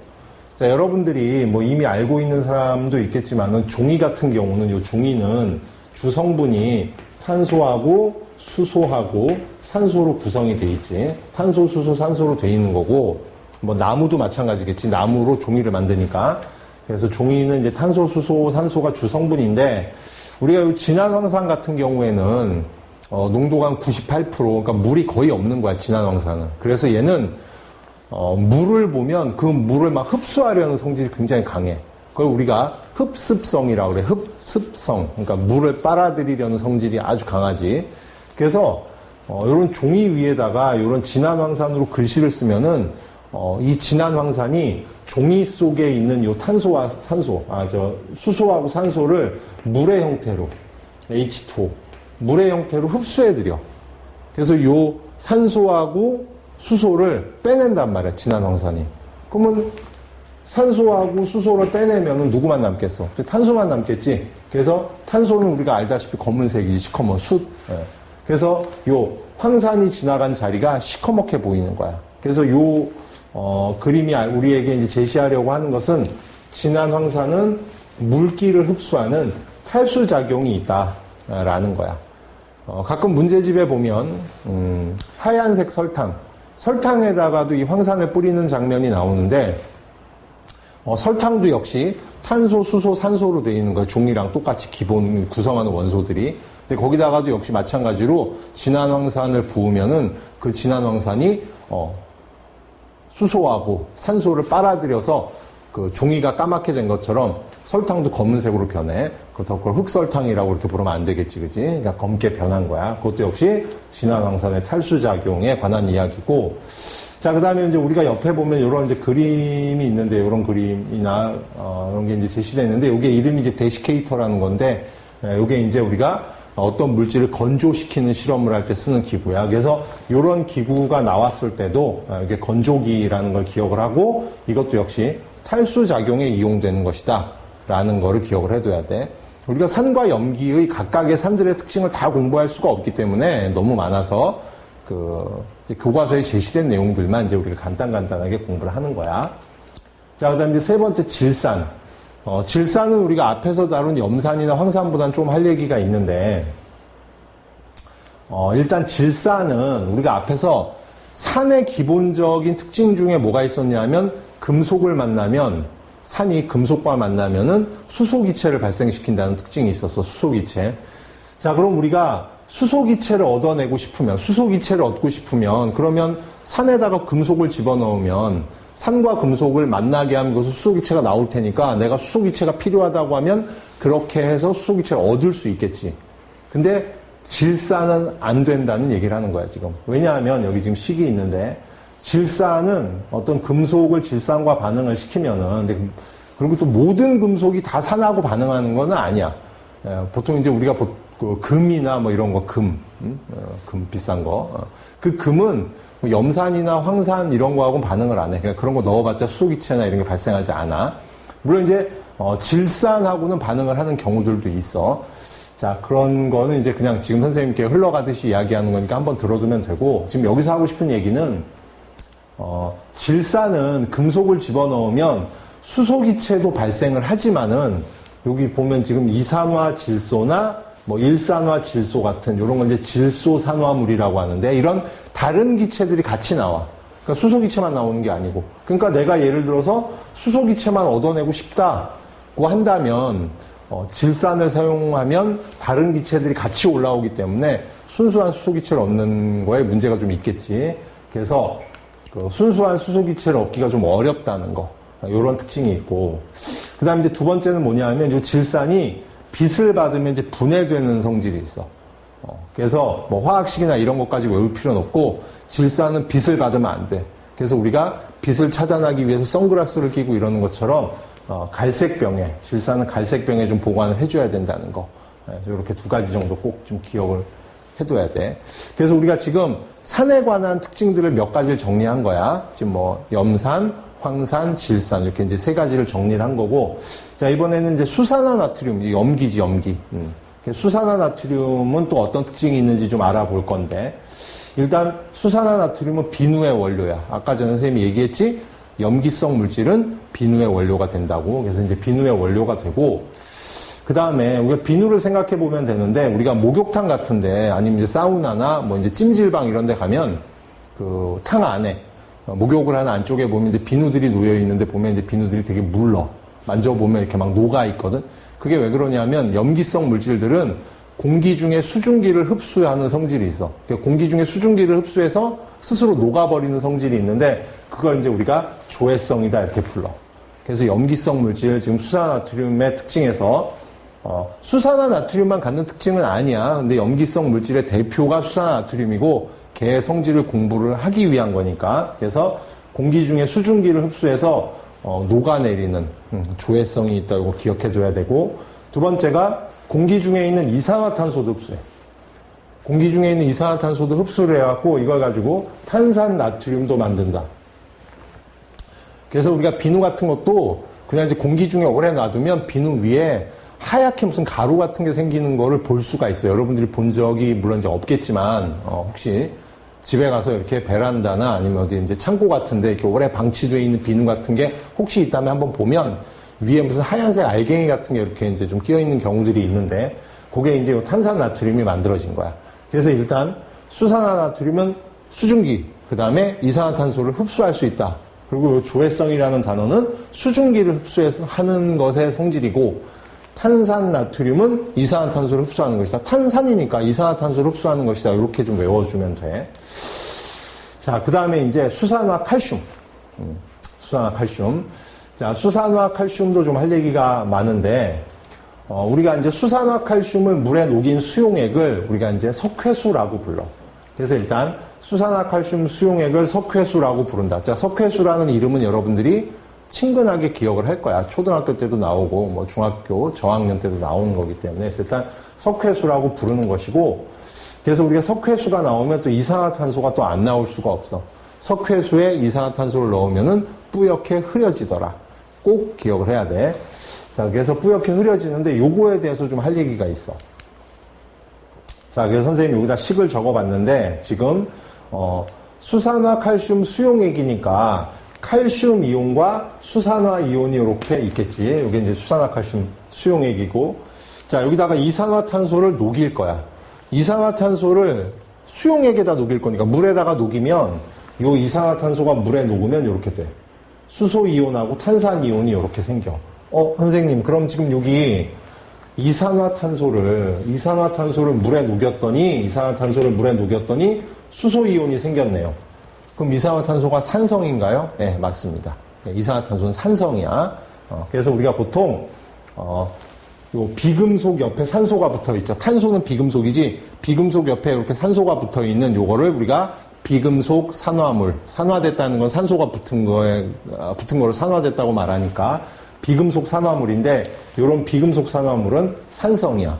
자, 여러분들이 뭐 이미 알고 있는 사람도 있겠지만은, 종이 같은 경우는, 이 종이는 주성분이 탄소하고 수소하고 산소로 구성이 돼 있지. 탄소, 수소, 산소로 돼 있는 거고, 뭐 나무도 마찬가지겠지. 나무로 종이를 만드니까. 그래서 종이는 이제 탄소, 수소, 산소가 주성분인데, 우리가 이 진한 황산 같은 경우에는 농도가 한 98%, 그러니까 물이 거의 없는 거야, 진한 황산은. 그래서 얘는 물을 보면 그 물을 막 흡수하려는 성질이 굉장히 강해. 그걸 우리가 흡습성이라고 그래. 흡습성. 그러니까 물을 빨아들이려는 성질이 아주 강하지. 그래서 이런 종이 위에다가 이런 진한 황산으로 글씨를 쓰면은 이 진한 황산이 종이 속에 있는 요 탄소와 산소, 수소하고 산소를 물의 형태로 H2O, 물의 형태로 흡수해드려. 그래서 요 산소하고 수소를 빼낸단 말이야, 진한 황산이. 그러면 산소하고 수소를 빼내면은 누구만 남겠어? 탄소만 남겠지. 그래서 탄소는 우리가 알다시피 검은색이지, 시커먼 숯. 예. 그래서 요 황산이 지나간 자리가 시커멓게 보이는 거야. 그래서 요 그림이 우리에게 이제 제시하려고 하는 것은 진한 황산은 물기를 흡수하는 탈수 작용이 있다라는 거야. 가끔 문제집에 보면 하얀색 설탕에다가도 이 황산을 뿌리는 장면이 나오는데 설탕도 역시 탄소, 수소, 산소로 되어 있는 거야. 종이랑 똑같이 기본 구성하는 원소들이. 근데 거기다가도 역시 마찬가지로 진한 황산을 부으면은 그 진한 황산이 수소하고 산소를 빨아들여서 그 종이가 까맣게 된 것처럼 설탕도 검은색으로 변해. 그걸 흑설탕이라고 이렇게 부르면 안 되겠지, 그지? 그러니까 검게 변한 거야. 그것도 역시 진한 황산의 탈수작용에 관한 이야기고. 자, 그 다음에 이제 우리가 옆에 보면 이런 이제 그림이 있는데, 이런 그림이나, 이런 게 이제 제시되어 있는데, 이게 이름이 이제 데시케이터라는 건데, 이게 이제 우리가 어떤 물질을 건조시키는 실험을 할 때 쓰는 기구야. 그래서 이런 기구가 나왔을 때도 이게 건조기라는 걸 기억을 하고, 이것도 역시 탈수작용에 이용되는 것이다. 라는 거를 기억을 해둬야 돼. 우리가 산과 염기의 각각의 산들의 특징을 다 공부할 수가 없기 때문에 너무 많아서 교과서에 제시된 내용들만 이제 우리가 간단하게 공부를 하는 거야. 자, 그 다음에 이제 세 번째 질산. 질산은 우리가 앞에서 다룬 염산이나 황산보다는 좀 할 얘기가 있는데, 일단 질산은 우리가 앞에서 산의 기본적인 특징 중에 뭐가 있었냐면, 금속을 만나면, 산이 금속과 만나면은 수소기체를 발생시킨다는 특징이 있었어, 수소기체. 자, 그럼 우리가 수소기체를 얻고 싶으면, 그러면 산에다가 금속을 집어넣으면, 산과 금속을 만나게 하면 그것은 수소기체가 나올 테니까 내가 수소기체가 필요하다고 하면 그렇게 해서 수소기체를 얻을 수 있겠지. 근데 질산은 안 된다는 얘기를 하는 거야, 지금. 왜냐하면 여기 지금 식이 있는데, 질산은 어떤 금속을 질산과 반응을 시키면은, 그리고 또 모든 금속이 다 산하고 반응하는 건 아니야. 보통 이제 우리가 금이나 뭐 이런 거, 금 비싼 거. 그 금은 염산이나 황산 이런 거하고는 반응을 안 해. 그러니까 그런 거 넣어봤자 수소기체나 이런 게 발생하지 않아. 물론 이제 질산하고는 반응을 하는 경우들도 있어. 자, 그런 거는 이제 그냥 지금 선생님께 흘러가듯이 이야기하는 거니까 한번 들어두면 되고, 지금 여기서 하고 싶은 얘기는 질산은 금속을 집어넣으면 수소기체도 발생을 하지만은, 여기 보면 지금 이산화질소나 뭐 일산화질소 같은 이런 건 이제 질소산화물이라고 하는데, 이런 다른 기체들이 같이 나와. 그러니까 수소기체만 나오는 게 아니고. 그러니까 내가 예를 들어서 수소기체만 얻어내고 싶다고 한다면 질산을 사용하면 다른 기체들이 같이 올라오기 때문에 순수한 수소기체를 얻는 거에 문제가 좀 있겠지. 그래서 순수한 수소기체를 얻기가 좀 어렵다는 거, 이런 특징이 있고, 그 다음에 이제 두 번째는 뭐냐면 이 질산이 빛을 받으면 이제 분해되는 성질이 있어. 그래서 뭐 화학식이나 이런 것까지 외울 필요는 없고, 질산은 빛을 받으면 안 돼. 그래서 우리가 빛을 차단하기 위해서 선글라스를 끼고 이러는 것처럼 갈색병에, 질산은 갈색병에 좀 보관을 해줘야 된다는 거. 이렇게 두 가지 정도 꼭 좀 기억을 해둬야 돼. 그래서 우리가 지금 산에 관한 특징들을 몇 가지를 정리한 거야. 지금 뭐 염산, 황산, 질산 이렇게 이제 세 가지를 정리를 한 거고, 자, 이번에는 이제 수산화나트륨, 염기지, 염기. 수산화나트륨은 또 어떤 특징이 있는지 좀 알아볼 건데, 일단 수산화나트륨은 비누의 원료야. 아까 전에 선생님이 얘기했지? 염기성 물질은 비누의 원료가 된다고. 그래서 이제 비누의 원료가 되고, 그 다음에 우리가 비누를 생각해 보면 되는데, 우리가 목욕탕 같은데, 아니면 이제 사우나나 뭐 이제 찜질방 이런 데 가면 그 탕 안에 목욕을 하는 안쪽에 보면 이제 비누들이 놓여 있는데, 보면 이제 비누들이 되게 물러. 만져보면 이렇게 막 녹아 있거든. 그게 왜 그러냐면 염기성 물질들은 공기 중에 수증기를 흡수하는 성질이 있어. 공기 중에 수증기를 흡수해서 스스로 녹아버리는 성질이 있는데, 그걸 이제 우리가 조해성이다 이렇게 불러. 그래서 염기성 물질, 지금 수산화나트륨의 특징에서 수산화나트륨만 갖는 특징은 아니야. 근데 염기성 물질의 대표가 수산화나트륨이고 걔의 성질을 공부를 하기 위한 거니까. 그래서 공기 중에 수증기를 흡수해서 녹아내리는 조회성이 있다. 이거 기억해둬야 되고, 두 번째가 공기 중에 있는 이산화탄소도 흡수해. 공기 중에 있는 이산화탄소도 흡수를 해갖고 이걸 가지고 탄산나트륨도 만든다. 그래서 우리가 비누 같은 것도 그냥 이제 공기 중에 오래 놔두면 비누 위에 하얗게 무슨 가루 같은 게 생기는 거를 볼 수가 있어요. 여러분들이 본 적이 물론 이제 없겠지만, 혹시 집에 가서 이렇게 베란다나 아니면 어디 이제 창고 같은데 이렇게 오래 방치되어 있는 비누 같은 게 혹시 있다면 한번 보면 위에 무슨 하얀색 알갱이 같은 게 이렇게 이제 좀 끼어 있는 경우들이 있는데, 그게 이제 탄산나트륨이 만들어진 거야. 그래서 일단 수산화나트륨은 수증기, 그 다음에 이산화탄소를 흡수할 수 있다. 그리고 조회성이라는 단어는 수증기를 흡수해서 하는 것의 성질이고, 탄산나트륨은 이산화탄소를 흡수하는 것이다. 탄산이니까 이산화탄소를 흡수하는 것이다. 이렇게 좀 외워주면 돼. 자, 그 다음에 이제 수산화칼슘. 수산화칼슘. 자, 수산화칼슘도 좀 할 얘기가 많은데, 우리가 이제 수산화칼슘을 물에 녹인 수용액을 우리가 이제 석회수라고 불러. 그래서 일단 수산화칼슘 수용액을 석회수라고 부른다. 자, 석회수라는 이름은 여러분들이 친근하게 기억을 할 거야. 초등학교 때도 나오고, 뭐 중학교 저학년 때도 나오는 거기 때문에. 그래서 일단 석회수라고 부르는 것이고, 그래서 우리가 석회수가 나오면 또 이산화탄소가 또 안 나올 수가 없어. 석회수에 이산화탄소를 넣으면은 뿌옇게 흐려지더라. 꼭 기억을 해야 돼. 자, 그래서 뿌옇게 흐려지는데 요거에 대해서 좀 할 얘기가 있어. 자, 그래서 선생님이 여기다 식을 적어봤는데, 지금 수산화칼슘 수용액이니까 칼슘 이온과 수산화 이온이 이렇게 있겠지. 여기 이제 수산화칼슘 수용액이고, 자, 여기다가 이산화탄소를 녹일 거야. 이산화탄소를 수용액에다 녹일 거니까 물에다가 녹이면 요 이산화탄소가 물에 녹으면 이렇게 돼. 수소 이온하고 탄산 이온이 이렇게 생겨. 선생님, 그럼 지금 여기 이산화탄소를 물에 녹였더니 수소 이온이 생겼네요. 그럼 이산화탄소가 산성인가요? 네, 맞습니다. 이산화탄소는 산성이야. 그래서 우리가 보통 요 비금속 옆에 산소가 붙어 있죠. 탄소는 비금속이지, 비금속 옆에 이렇게 산소가 붙어 있는 요거를 우리가 비금속 산화물, 산화됐다는 건 산소가 붙은 거를 산화됐다고 말하니까 비금속 산화물인데, 요런 비금속 산화물은 산성이야.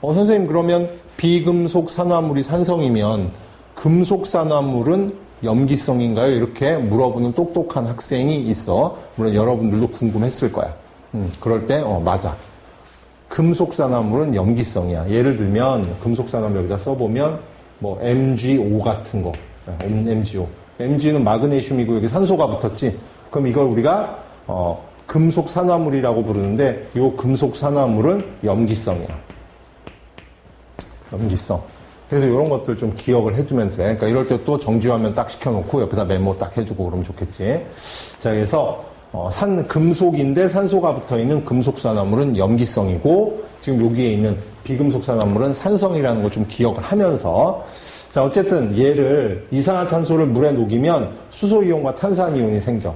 선생님, 그러면 비금속 산화물이 산성이면 금속 산화물은 염기성인가요? 이렇게 물어보는 똑똑한 학생이 있어. 물론 여러분들도 궁금했을 거야. 그럴 때, 맞아. 금속 산화물은 염기성이야. 예를 들면, 금속 산화물 여기다 써보면, 뭐, MgO 같은 거. MgO. Mg는 마그네슘이고 여기 산소가 붙었지. 그럼 이걸 우리가, 금속 산화물이라고 부르는데, 이 금속 산화물은 염기성이야. 염기성. 그래서 이런 것들 좀 기억을 해두면 돼. 그러니까 이럴 때 또 정지화면 딱 시켜놓고 옆에다 메모 딱 해두고 그러면 좋겠지. 자, 그래서 금속인데 산소가 붙어있는 금속 산화물은 염기성이고, 지금 여기에 있는 비금속 산화물은 산성이라는 거 좀 기억을 하면서, 자, 어쨌든 얘를 이산화탄소를 물에 녹이면 수소이온과 탄산이온이 생겨.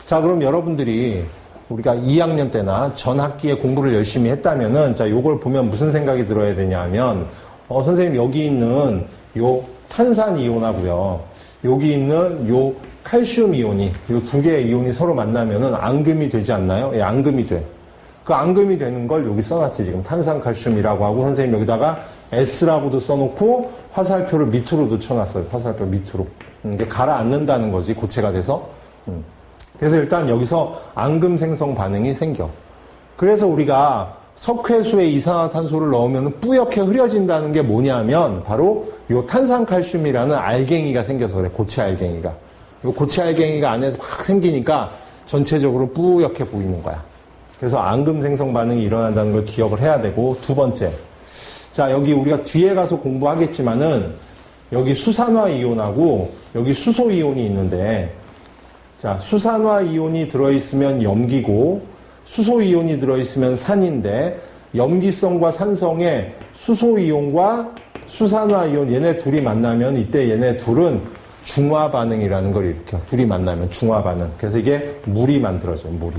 자, 그럼 여러분들이 우리가 2학년 때나 전 학기에 공부를 열심히 했다면은, 자, 요걸 보면 무슨 생각이 들어야 되냐 하면, 선생님, 여기 있는 요 탄산이온하고요, 여기 있는 요 칼슘 이온이, 요 두 개의 이온이 서로 만나면은 앙금이 되지 않나요? 예, 앙금이 돼. 그 앙금이 되는 걸 여기 써놨지. 지금 탄산칼슘이라고 하고, 선생님 여기다가 S라고도 써놓고 화살표를 밑으로도 쳐놨어요. 화살표 밑으로. 이게 가라앉는다는 거지, 고체가 돼서. 그래서 일단 여기서 앙금 생성 반응이 생겨. 그래서 우리가 석회수에 이산화탄소를 넣으면 뿌옇게 흐려진다는 게 뭐냐면, 바로 요 탄산칼슘이라는 알갱이가 생겨서 그래. 고체 알갱이가. 요 고체 알갱이가 안에서 확 생기니까 전체적으로 뿌옇게 보이는 거야. 그래서 앙금 생성 반응이 일어난다는 걸 기억을 해야 되고, 두 번째. 자, 여기 우리가 뒤에 가서 공부하겠지만은, 여기 수산화 이온하고 여기 수소 이온이 있는데, 자, 수산화 이온이 들어있으면 염기고, 수소 이온이 들어있으면 산인데, 염기성과 산성에 수소 이온과 수산화 이온, 얘네 둘이 만나면 이때 얘네 둘은 중화 반응이라는 걸 일으켜. 둘이 만나면 중화 반응. 그래서 이게 물이 만들어져요, 물이.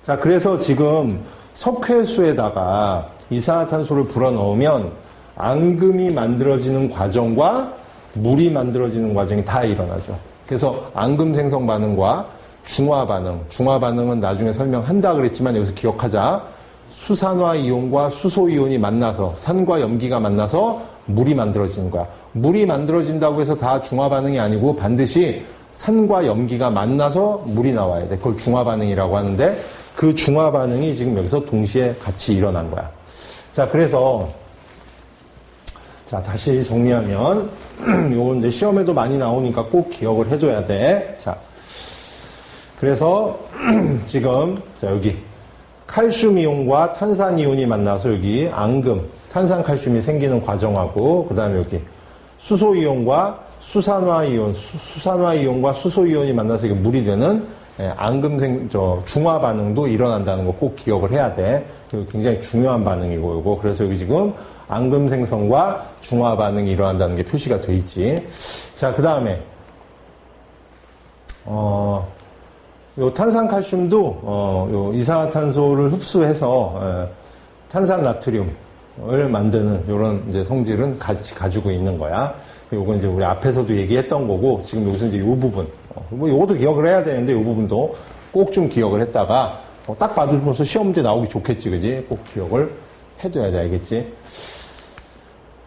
자, 그래서 지금 석회수에다가 이산화탄소를 불어넣으면 앙금이 만들어지는 과정과 물이 만들어지는 과정이 다 일어나죠. 그래서 앙금 생성 반응과 중화 반응, 중화 반응은 나중에 설명한다 그랬지만 여기서 기억하자. 수산화 이온과 수소 이온이 만나서 산과 염기가 만나서 물이 만들어지는 거야. 물이 만들어진다고 해서 다 중화 반응이 아니고 반드시 산과 염기가 만나서 물이 나와야 돼. 그걸 중화 반응이라고 하는데 그 중화 반응이 지금 여기서 동시에 같이 일어난 거야. 자, 그래서 자, 다시 정리하면 요건 이제 시험에도 많이 나오니까 꼭 기억을 해줘야 돼. 자, 그래서 지금 자, 여기 칼슘 이온과 탄산 이온이 만나서 여기 앙금, 탄산칼슘이 생기는 과정하고 그다음에 여기 수소 이온과 수산화 이온, 수산화 이온과 수소 이온이 만나서 이게 물이 되는 앙금 중화 반응도 일어난다는 거 꼭 기억을 해야 돼. 이거 굉장히 중요한 반응이고 이거 그래서 여기 지금 앙금 생성과 중화 반응이 일어난다는 게 표시가 돼 있지. 자, 그다음에 요 탄산칼슘도 요 이산화탄소를 흡수해서 탄산 나트륨을 만드는 요런 이제 성질은 같이 가지고 있는 거야. 요건 이제 우리 앞에서도 얘기했던 거고 지금 여기서 이제 요 부분 뭐 요것도 기억을 해야 되는데 요 부분도 꼭 좀 기억을 했다가 딱 봐도 벌써 시험 문제 나오기 좋겠지, 그지? 꼭 기억을 해둬야 돼, 알겠지?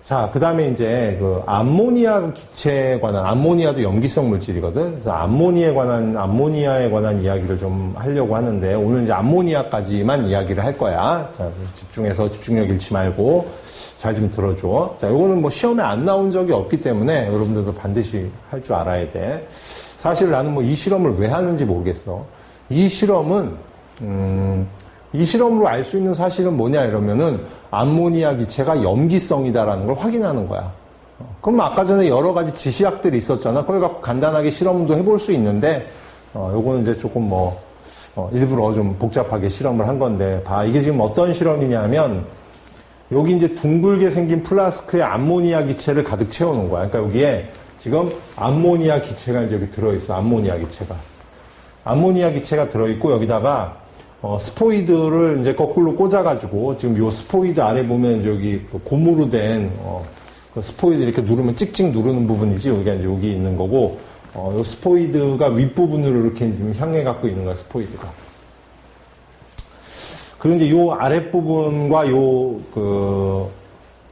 자, 그 다음에 이제 그 암모니아 기체에 관한, 암모니아도 염기성 물질이거든. 그래서 암모니아에 관한 이야기를 좀 하려고 하는데, 오늘 이제 암모니아까지만 이야기를 할 거야. 자, 집중력 잃지 말고 잘 좀 들어줘. 자, 요거는 뭐 시험에 안 나온 적이 없기 때문에 여러분들도 반드시 할 줄 알아야 돼. 사실 나는 뭐 이 실험을 왜 하는지 모르겠어. 이 실험은, 이 실험으로 알 수 있는 사실은 뭐냐 이러면은 암모니아 기체가 염기성이다라는 걸 확인하는 거야. 그럼 아까 전에 여러 가지 지시약들이 있었잖아. 그걸 갖고 간단하게 실험도 해볼 수 있는데 요거는 이제 조금 일부러 좀 복잡하게 실험을 한 건데 봐. 이게 지금 어떤 실험이냐면 여기 이제 둥글게 생긴 플라스크에 암모니아 기체를 가득 채워놓은 거야. 그러니까 여기에 지금 암모니아 기체가 이제 여기 들어있어. 암모니아 기체가 들어있고 여기다가 스포이드를 이제 거꾸로 꽂아가지고, 지금 요 스포이드 아래 보면 여기 고무로 된, 그 스포이드 이렇게 누르면 찍찍 누르는 부분이지, 여기가 이제 여기 있는 거고, 요 스포이드가 윗부분으로 이렇게 좀 향해 갖고 있는 거야, 스포이드가. 그리고 이제 요 아랫부분과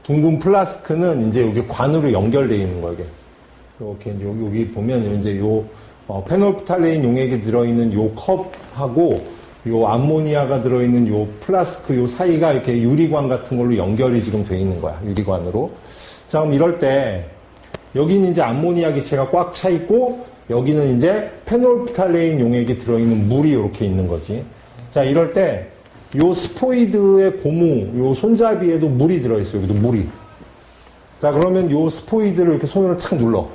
둥근 플라스크는 이제 여기 관으로 연결되어 있는 거야, 이게. 이렇게 이제 여기 보면 이제 페놀프탈레인 용액이 들어있는 요 컵하고, 요 암모니아가 들어있는 요 플라스크 요 사이가 이렇게 유리관 같은 걸로 연결이 지금 돼 있는 거야. 유리관으로. 자, 그럼 이럴 때, 여기는 이제 암모니아 기체가 꽉 차 있고, 여기는 이제 페놀프탈레인 용액이 들어있는 물이 이렇게 있는 거지. 자, 이럴 때, 요 스포이드의 고무, 요 손잡이에도 물이 들어있어요. 여기도 물이. 자, 그러면 요 스포이드를 이렇게 손으로 착 눌러.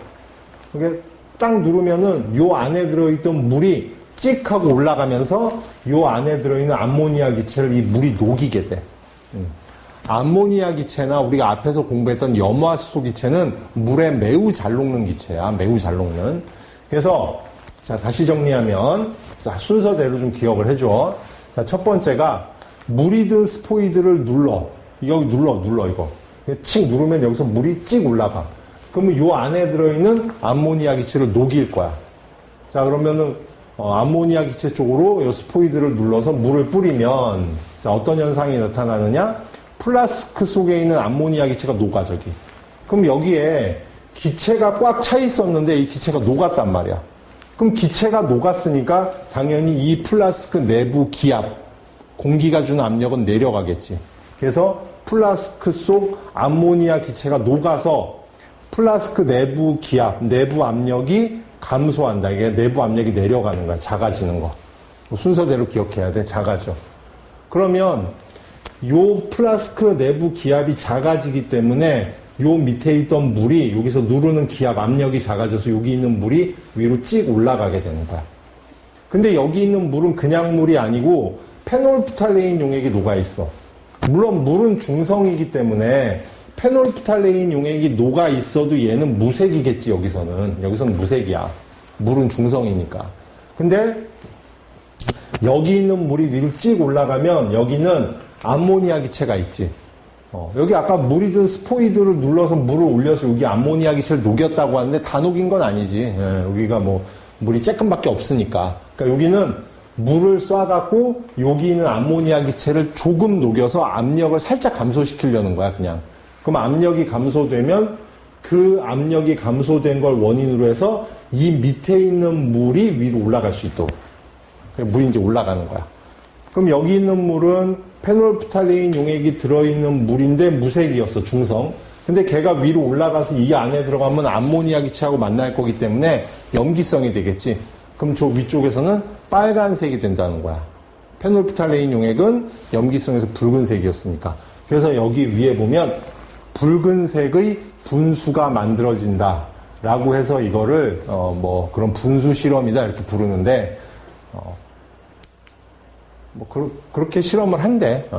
이렇게 딱 누르면은 요 안에 들어있던 물이 찍 하고 올라가면서 요 안에 들어있는 암모니아 기체를 이 물이 녹이게 돼. 암모니아 기체나 우리가 앞에서 공부했던 염화수소 기체는 물에 매우 잘 녹는 기체야. 매우 잘 녹는. 그래서 자, 다시 정리하면 자, 순서대로 좀 기억을 해줘. 자, 첫 번째가 물이 든 스포이드를 눌러. 여기 눌러 이거. 칙 누르면 여기서 물이 찍 올라가. 그러면 요 안에 들어있는 암모니아 기체를 녹일 거야. 자, 그러면은 암모니아 기체 쪽으로 요 스포이드를 눌러서 물을 뿌리면 자, 어떤 현상이 나타나느냐? 플라스크 속에 있는 암모니아 기체가 녹아, 저기. 그럼 여기에 기체가 꽉 차 있었는데 이 기체가 녹았단 말이야. 그럼 기체가 녹았으니까 당연히 이 플라스크 내부 기압, 공기가 주는 압력은 내려가겠지. 그래서 플라스크 속 암모니아 기체가 녹아서 플라스크 내부 기압, 내부 압력이 감소한다. 이게 내부 압력이 내려가는 거야. 작아지는 거. 순서대로 기억해야 돼. 작아져. 그러면 요 플라스크 내부 기압이 작아지기 때문에 요 밑에 있던 물이 여기서 누르는 기압 압력이 작아져서 여기 있는 물이 위로 찍 올라가게 되는 거야. 근데 여기 있는 물은 그냥 물이 아니고 페놀프탈레인 용액이 녹아 있어. 물론 물은 중성이기 때문에 페놀프탈레인 용액이 녹아 있어도 얘는 무색이겠지, 여기서는. 여기서는 무색이야. 물은 중성이니까. 근데 여기 있는 물이 위로 찍 올라가면 여기는 암모니아 기체가 있지. 여기 아까 물이 든 스포이드를 눌러서 물을 올려서 여기 암모니아 기체를 녹였다고 하는데 다 녹인 건 아니지. 여기가 뭐 물이 쬐끔밖에 없으니까. 그러니까 여기는 물을 쏴갖고 여기 있는 암모니아 기체를 조금 녹여서 압력을 살짝 감소시키려는 거야, 그냥. 그럼 압력이 감소되면 그 압력이 감소된 걸 원인으로 해서 이 밑에 있는 물이 위로 올라갈 수 있도록. 물이 이제 올라가는 거야. 그럼 여기 있는 물은 페놀프탈레인 용액이 들어있는 물인데 무색이었어, 중성. 근데 걔가 위로 올라가서 이 안에 들어가면 암모니아 기체하고 만날 거기 때문에 염기성이 되겠지. 그럼 저 위쪽에서는 빨간색이 된다는 거야. 페놀프탈레인 용액은 염기성에서 붉은색이었으니까. 그래서 여기 위에 보면 붉은색의 분수가 만들어진다 라고 해서 이거를 뭐 그런 분수 실험이다 이렇게 부르는데 뭐 그렇게 실험을 한대.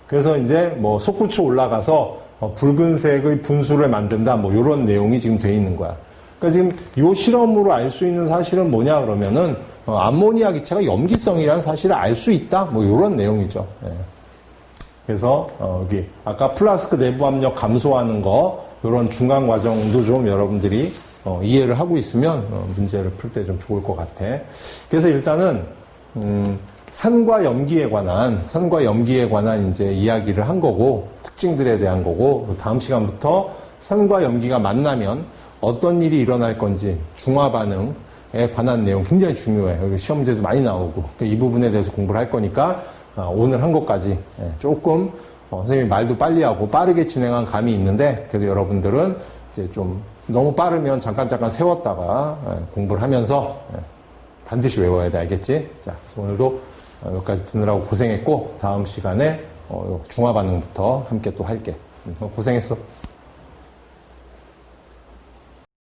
그래서 이제 뭐 솟구쳐 올라가서 붉은색의 분수를 만든다 뭐 이런 내용이 지금 돼 있는 거야. 그러니까 지금 이 실험으로 알 수 있는 사실은 뭐냐 그러면은 암모니아 기체가 염기성이라는 사실을 알 수 있다 뭐 이런 내용이죠. 예. 그래서 여기 아까 플라스크 내부 압력 감소하는 거 이런 중간 과정도 좀 여러분들이 이해를 하고 있으면 문제를 풀 때 좀 좋을 것 같아. 그래서 일단은 산과 염기에 관한 이제 이야기를 한 거고 특징들에 대한 거고 다음 시간부터 산과 염기가 만나면 어떤 일이 일어날 건지 중화 반응에 관한 내용 굉장히 중요해. 여기 시험 문제도 많이 나오고 이 부분에 대해서 공부를 할 거니까 오늘 한 것까지 조금 선생님이 말도 빨리 하고 빠르게 진행한 감이 있는데 그래도 여러분들은 이제 좀 너무 빠르면 잠깐 세웠다가 공부를 하면서 반드시 외워야 돼. 알겠지? 자, 그래서 오늘도 여기까지 듣느라고 고생했고 다음 시간에 중화 반응부터 함께 또 할게. 고생했어.